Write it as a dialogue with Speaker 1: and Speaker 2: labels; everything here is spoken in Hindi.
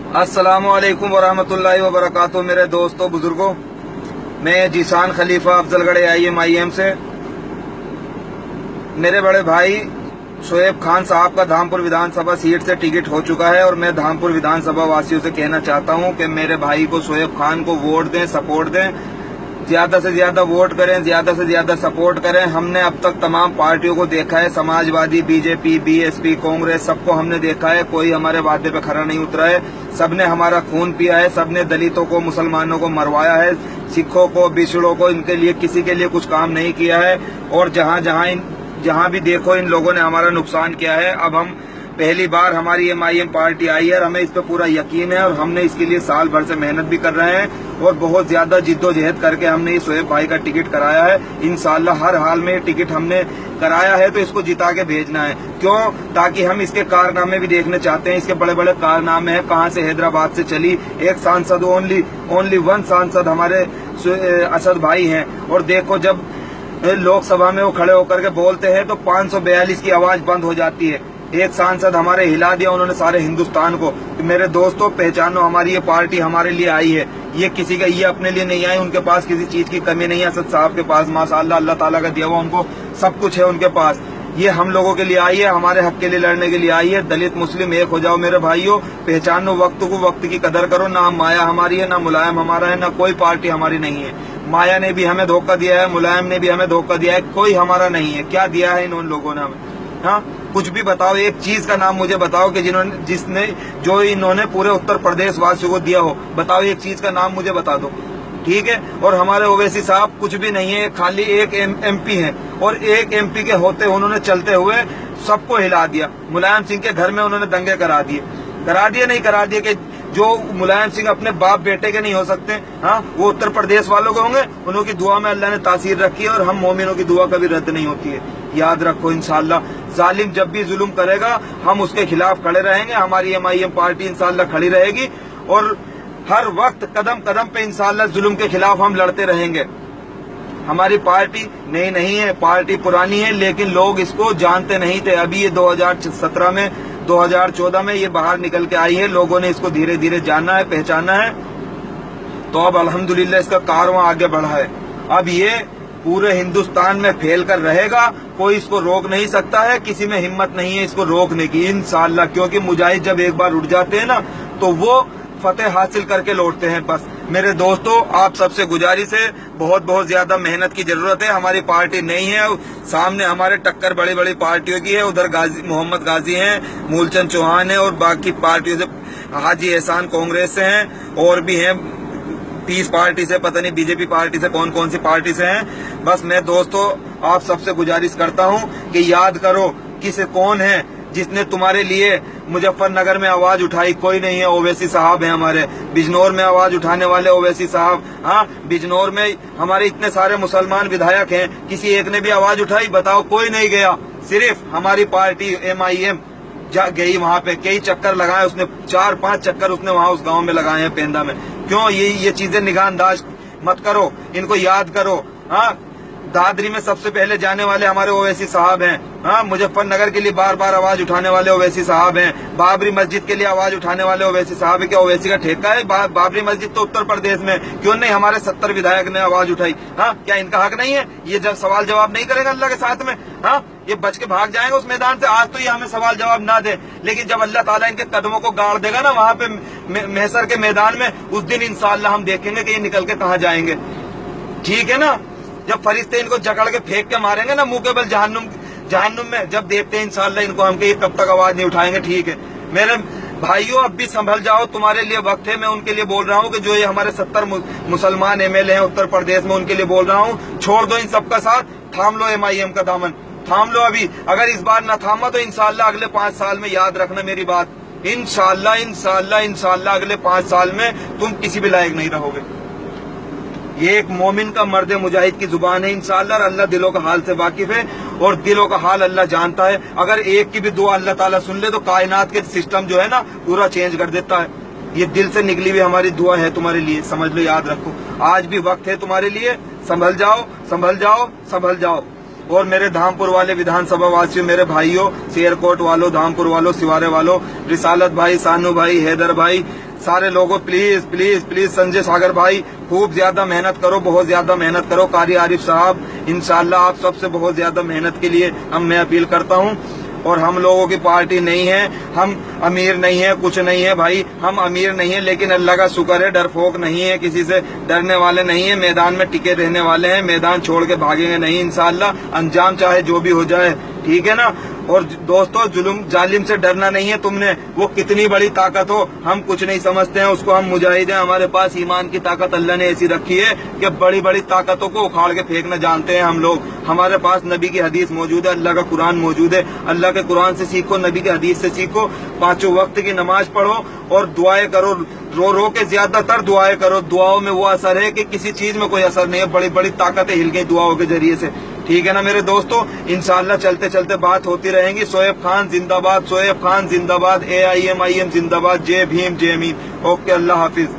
Speaker 1: अस्सलामुअलैकुम वरहमतुल्लाहि वबरकातुहू। मेरे दोस्तों बुजुर्गों, मैं जीशान खलीफा अफजलगढ़ IMIM से। मेरे बड़े भाई शोएब खान साहब का धामपुर विधानसभा सीट से टिकट हो चुका है और मैं धामपुर विधानसभा वासियों से कहना चाहता हूं कि मेरे भाई को शोएब खान को वोट दें, सपोर्ट दें, ज्यादा से ज्यादा वोट करें, ज्यादा से ज्यादा सपोर्ट करें। हमने अब तक तमाम पार्टियों को देखा है, समाजवादी, BJP, BSP, कांग्रेस, सबको हमने देखा है। कोई हमारे वादे पे खरा नहीं उतरा है। सबने हमारा खून पिया है, सबने दलितों को, मुसलमानों को मरवाया है, सिखों को, बिछड़ों को, इनके लिए किसी के लिए कुछ काम नहीं किया है। और जहां भी देखो इन लोगों ने हमारा नुकसान किया है। अब हम पहली बार हमारी MIM पार्टी आई है और हमें इस पे पूरा यकीन है और हमने इसके लिए साल भर से मेहनत भी कर रहे हैं और बहुत ज्यादा जिद्दोजहद करके हमने इस शोएब भाई का टिकट कराया है। इंशाल्लाह हर हाल में टिकट हमने कराया है तो इसको जिता के भेजना है। क्यों? ताकि हम इसके कारनामे भी देखने चाहते हैं। इसके बड़े बड़े कारनामे हैं। कहां से हैदराबाद से चली एक सांसद, ओनली वन सांसद हमारे असद भाई हैं। और देखो जब लोकसभा में वो खड़े होकर के बोलते हैं तो 542 की आवाज बंद हो जाती है। एक सांसद हमारे हिला दिया उन्होंने सारे हिंदुस्तान को। तो मेरे दोस्तों पहचानो, हमारी ये पार्टी हमारे लिए आई है। ये किसी का, ये अपने लिए नहीं आई। उनके पास किसी चीज की कमी नहीं है। असद साहब के पास माशाअल्लाह अल्लाह ताला का दिया हुआ उनको सब कुछ है उनके पास। ये हम लोगों के लिए आई है, हमारे हक के लिए लड़ने के लिए आई है। दलित मुस्लिम एक हो जाओ मेरे भाइयों, पहचानो वक्त को, वक्त की कदर करो। ना माया हमारी है, ना मुलायम हमारा है, ना कोई पार्टी हमारी नहीं है। माया ने भी हमें धोखा दिया है, मुलायम ने भी हमें धोखा दिया है, कोई हमारा नहीं है। क्या दिया है इन लोगों ने हमें? हाँ, कुछ भी बताओ, एक चीज का नाम मुझे बताओ कि जो इन्होंने पूरे उत्तर प्रदेश वासियों को दिया हो। बताओ एक चीज का नाम मुझे बता दो, ठीक है। और हमारे ओवैसी साहब कुछ भी नहीं है, खाली एक MP है और एक MP के होते उन्होंने चलते हुए सबको हिला दिया। मुलायम सिंह के घर में उन्होंने दंगे करा दिए कि जो मुलायम सिंह अपने बाप बेटे के नहीं हो सकते, हाँ, वो उत्तर प्रदेश वालों के होंगे। उन्हों की दुआ में अल्लाह ने तासीर रखी है और हम मोमिनों की दुआ कभी रद्द नहीं होती है। याद रखो, इंशाल्लाह जालिम जब भी जुल्म करेगा हम उसके खिलाफ खड़े रहेंगे। हमारी MIM पार्टी इंशाल्लाह खड़ी रहेगी और हर वक्त कदम कदम पे इंशाल्लाह जुल्म के खिलाफ हम लड़ते रहेंगे। हमारी पार्टी नई नहीं है, पार्टी पुरानी है, लेकिन लोग इसको जानते नहीं थे। अभी ये 2017 में, 2014 में ये बाहर निकल के आई है। लोगों ने इसको धीरे धीरे जाना है, पहचाना है। तो अब अल्हम्दुलिल्लाह इसका कारवां आगे बढ़ा है। अब ये पूरे हिंदुस्तान में फैल कर रहेगा, कोई इसको रोक नहीं सकता है। किसी में हिम्मत नहीं है इसको रोकने की इंशाल्लाह, क्योंकि मुजाहिद जब एक बार उठ जाते हैं ना तो वो फतेह हासिल करके लौटते हैं। बस मेरे दोस्तों, आप सबसे गुजारिश है, बहुत ज्यादा मेहनत की जरूरत है। हमारी पार्टी नहीं है, सामने हमारे टक्कर बड़ी बड़ी पार्टियों की है। उधर मोहम्मद गाजी हैं, मूलचंद चौहान है और बाकी पार्टियों से हाजी एहसान कांग्रेस से हैं और भी हैं 30 पार्टी से, पता नहीं BJP पार्टी से, कौन कौन सी पार्टी से हैं। बस मैं दोस्तों आप सबसे गुजारिश करता हूं कि याद करो किसे कौन है जिसने तुम्हारे लिए मुजफ्फरनगर में आवाज उठाई। कोई नहीं है, ओवैसी साहब है हमारे। बिजनौर में आवाज उठाने वाले ओवैसी साहब। हाँ, बिजनौर में हमारे इतने सारे मुसलमान विधायक हैं, किसी एक ने भी आवाज उठाई? बताओ, कोई नहीं गया। सिर्फ हमारी पार्टी MIM गई वहां पे, कई चक्कर लगाए उसने, 4-5 चक्कर उसने वहां उस गांव में लगाए हैं, पेंदा में। क्यों? ये चीजें निगाहअंदाज मत करो, इनको याद करो। हाँ, दादरी में सबसे पहले जाने वाले हमारे ओवैसी साहब हैं। हाँ, मुजफ्फरनगर के लिए बार बार आवाज उठाने वाले ओवैसी साहब हैं। बाबरी मस्जिद के लिए आवाज उठाने वाले ओवैसी साहब है। क्या ओवैसी का ठेका है? बाबरी मस्जिद तो उत्तर प्रदेश में, क्यों नहीं हमारे 70 विधायक ने आवाज उठाई? हाँ, क्या इनका हक नहीं है? ये जब सवाल जवाब नहीं करेगा अल्लाह के साथ में? हाँ, ये बच के भाग जाएंगे उस मैदान से। आज तो ये हमें सवाल जवाब ना दे, लेकिन जब अल्लाह ताला इनके कदमों को गाड़ देगा ना वहां पे महशर के मैदान में, उस दिन इंशाअल्लाह हम देखेंगे कि ये निकल के कहाँ जाएंगे। ठीक है ना? जब फरिश्ते इनको जकड़ के फेंक के मारेंगे ना मुंह के बल जहन्नुम में, जब देखते हैं इंशाअल्लाह इनको हम ये कब तक आवाज नहीं उठाएंगे। ठीक है मेरे भाइयों, अब भी संभल जाओ, तुम्हारे लिए वक्त है। मैं उनके लिए बोल रहा हूँ कि जो ये हमारे 70 मुसलमान MLA हैं उत्तर प्रदेश में, उनके लिए बोल रहा हूँ, छोड़ दो इन सबका साथ, थाम लो MIM का दामन, थाम लो अभी। अगर इस बार न थामा तो इंशाअल्लाह अगले 5 साल में, याद रखना मेरी बात, इंशाअल्लाह अगले 5 साल में तुम किसी भी लायक नहीं रहोगे। ये एक मोमिन का, मर्द मुजाहिद की जुबान है इंशाअल्लाह। अल्लाह दिलों का हाल से वाकिफ है और दिलों का हाल अल्लाह जानता है। अगर एक की भी दुआ अल्लाह ताला सुन ले तो कायनात के सिस्टम जो है ना पूरा चेंज कर देता है। ये दिल से निकली हुई हमारी दुआ है तुम्हारे लिए, समझ लो, याद रखो। आज भी वक्त है तुम्हारे लिए, संभल जाओ, संभल जाओ, संभल जाओ। और मेरे धामपुर वाले विधानसभा वासियों, मेरे भाइयों, शेरकोट वालों, धामपुर वालों, सिवारे वालों, रिसालत भाई, सानू भाई, हैदर भाई, सारे लोगों प्लीज प्लीज प्लीज, संजय सागर भाई खूब ज्यादा मेहनत करो, बहुत ज्यादा मेहनत करो। कारी आरिफ साहब, इंशाल्लाह आप सबसे बहुत ज्यादा मेहनत के लिए मैं अपील करता हूँ। और हम लोगों की पार्टी नहीं है, हम अमीर नहीं है, कुछ नहीं है भाई, हम अमीर नहीं है, लेकिन अल्लाह का शुक्र है डरपोक नहीं है, किसी से डरने वाले नहीं है, मैदान में टिके रहने वाले हैं, मैदान छोड़ के भागेंगे नहीं इंशाल्लाह, अंजाम चाहे जो भी हो जाए, ठीक है ना। और दोस्तों, जुल्म जालिम से डरना नहीं है तुमने, वो कितनी बड़ी ताकत हो हम कुछ नहीं समझते हैं उसको, हम मुजाहिद हैं, हमारे पास ईमान की ताकत अल्लाह ने ऐसी रखी है कि बड़ी बड़ी ताकतों को उखाड़ के फेंकना जानते हैं हम लोग। हमारे पास नबी की हदीस मौजूद है, अल्लाह का कुरान मौजूद है, अल्लाह के कुरान से सीखो, नबी की हदीस से सीखो, 5 वक्त की नमाज पढ़ो और दुआएं करो, रो रो के ज्यादातर दुआएं करो। दुआओं में वो असर है कि किसी चीज में कोई असर नहीं है, बड़ी बड़ी ताकतें हिल गई दुआओं के जरिए से, ठीक है ना मेरे दोस्तों। इंशाल्लाह चलते चलते बात होती रहेंगी। शोएब खान जिंदाबाद, शोएब खान जिंदाबाद, AIM जिंदाबाद, जय भीम जय मीम। ओके, अल्लाह हाफिज।